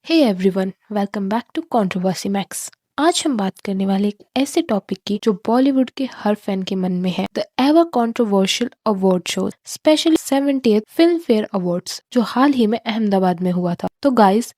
Hey everyone, welcome back to Controversy Max. आज हम बात करने वाले एक ऐसे टॉपिक की जो बॉलीवुड के हर फैन के मन में है, the ever controversial award show, specially 70th Filmfare awards जो हाल ही में अहमदाबाद में हुआ था। तो गाइस,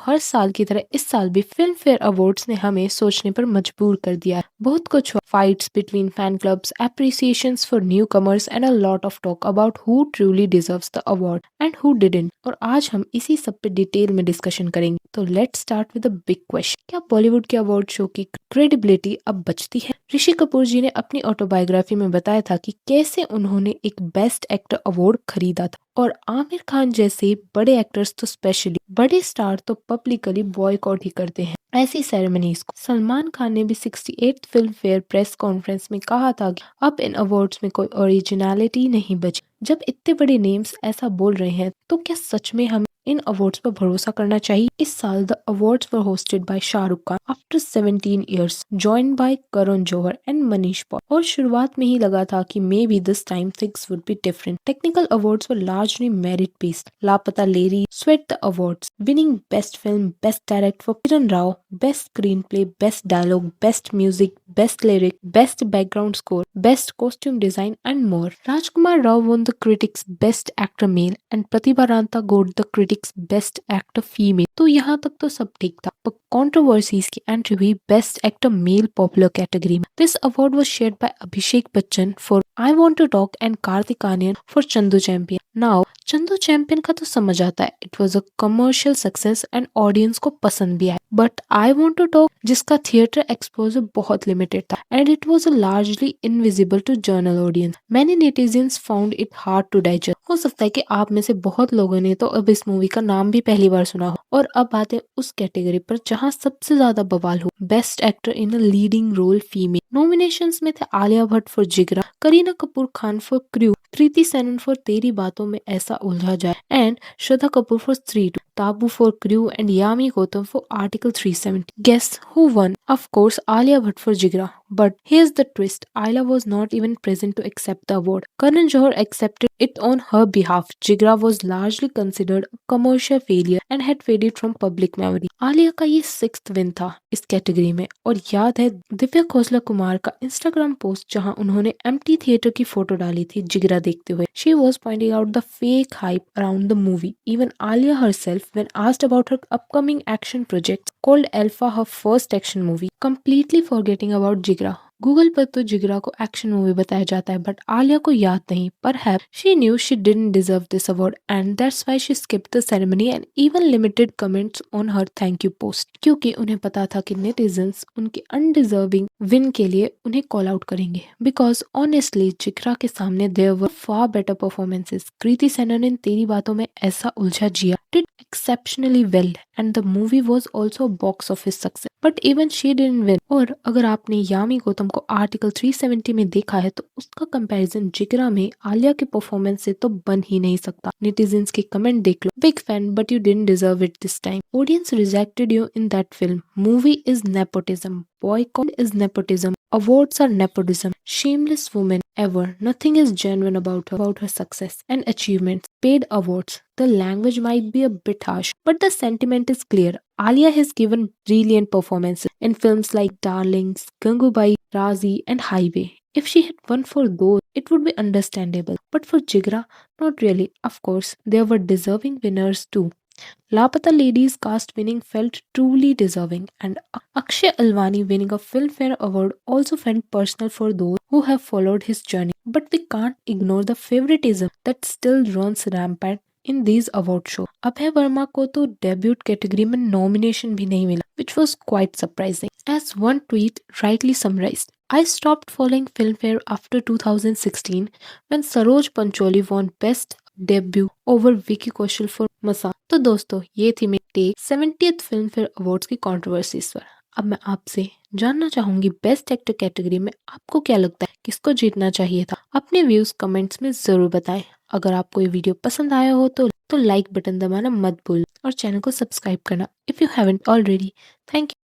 हर साल की तरह इस साल भी फिल्म फेयर अवार्ड्स ने हमें सोचने पर मजबूर कर दिया। बहुत कुछ हुआ, fights between fan clubs, appreciations for newcomers and a lot of talk about who truly deserves the award and who didn't. और आज हम इसी सब पे डिटेल में डिस्कशन करेंगे। तो let's start with a big question, क्या बॉलीवुड के अवार्ड शो की क्रेडिबिलिटी अब बचती है? ऋषि कपूर जी ने अपनी ऑटोबायोग्राफी में बताया था कि कैसे उन्होंने एक बेस्ट एक्टर अवार्ड खरीदा था, और आमिर खान जैसे बड़े एक्टर्स तो स्पेशली बड़े स्टार तो पब्लिकली बॉयकॉट ही करते हैं ऐसी सेरेमनीज को। सलमान खान ने भी 68th film fair press conference में कहा था कि अब इन अवार्ड्स में कोई ओरिजिनलिटी नहीं बची। जब इतने बड़े नेम्स ऐसा बोल रहे हैं तो क्या सच में हम इन अवार्ड्स पर भरोसा करना चाहिए? इस साल the awards were hosted by Shahrukh Khan after 17 years, joined by Karan Johar and Manish Paul. और शुरुआत में ही लगा था कि may be this time things would be different. Technical awards were largely merit based. Laapataa Ladies swept the awards, winning best film, best direct for Kiran Rao, best screenplay, best dialogue, best music, best lyric, best background score, best costume design and more. Rajkumar Rao won the critics best actor male and Pratibha Ranta got the critics best actor female। तो यहाँ तक तो सब ठीक था, पर controversies की entry हुई best actor male popular category में। This award was shared by Abhishek Bachchan for I want to talk and Kartik Aaryan for Chandu Champion. Now Chandu Champion का तो समझ आता है, it was a commercial success and audience को पसंद भी आया। But I want to talk, जिसका थिएटर एक्सपोजर बहुत लिमिटेड था and it was largely invisible to general audience, many netizens found it hard to digest. हो सकता है कि आप में से बहुत लोगों ने तो अब इस मूवी का नाम भी पहली बार सुना हो। और अब आते हैं उस कैटेगरी पर जहां सबसे ज्यादा बवाल हो, best actor in a leading role female. Nominations में थे Alia Bhatt for Jigra, Kareena Kapoor Khan for Crew, Kriti Sanon for Teri Baaton Mein Aisa Uljha Jaye and Shraddha Kapoor for Stree two, Tabu for Crew and Yami Gautam for article 370। Guess who won? Of course, Alia Bhatt for Jigra. But here's the twist: Alia was not even present to accept the award. Karan Johar accepted it on her behalf. Jigra was largely considered a commercial failure and had faded from public memory. Alia का ये 6th win था इस category में। और याद है दिव्या खोसला कुमार का Instagram post जहां उन्होंने एम्प्टी थिएटर की फोटो डाली थी जिगरा देखते हुए। She was pointing out the fake hype around the movie. Even Alia herself, when asked about her upcoming action project, called Alpha her first action movie, completely forgetting about Jigra. Google पर तो जिगरा को action movie बताया जाता है, but Alia को याद नहीं। Perhaps she knew she didn't deserve this award and that's why she skipped the ceremony and even limited comments on her thank you post, क्योंकि उन्हें पता था कि नेटिजन्स उनके अनडिजर्विंग विन के लिए उन्हें कॉल आउट करेंगे। बिकॉज ऑनेस्टली जिगरा के सामने there were far better performances. Kriti Sanon ने तेरी बातों में ऐसा उलझा जिया did exceptionally well and the movie was also a box office success, but even she didn't win। और अगर आपने यामी गौतम को आर्टिकल 370 में देखा है तो उसका कंपैरिजन जिगरा में आलिया के परफॉर्मेंस से तो बन ही नहीं सकता। नेटिजन्स के कमेंट देख लो, big fan but you didn't deserve it this time, audience rejected you in that film, movie is nepotism, boycott is nepotism, awards are nepotism, shameless woman ever, nothing is genuine about her success and achievements, paid awards. The language might be a bit harsh, but the sentiment is clear. Alia has given brilliant performances in films like Darlings, Gangubai, Razi and Highway. If she had won for those, it would be understandable. But for Jigra, not really. Of course, there were deserving winners too. Lapata Ladies cast winning felt truly deserving, and Akshay Alwani winning a Filmfare Award also felt personal for those who have followed his journey. But we can't ignore the favoritism that still runs rampant in these award shows. Abhay Verma को तो debut category में nomination भी नहीं मिला, which was quite surprising. As one tweet rightly summarized, I stopped following Filmfare after 2016 when Saroj Pancholi won Best Debut over Vicky Kaushal for मसा। तो दोस्तों, ये थी मेरी take 70th Filmfare awards की कंट्रोवर्सीज पर। अब मैं आपसे जानना चाहूंगी बेस्ट एक्टर कैटेगरी में आपको क्या लगता है किसको जीतना चाहिए था? अपने व्यूज कमेंट्स में जरूर बताएं। अगर आपको ये वीडियो पसंद आया हो तो लाइक बटन दबाना मत भूलना और चैनल को सब्सक्राइब करना if you haven't already. Thank you.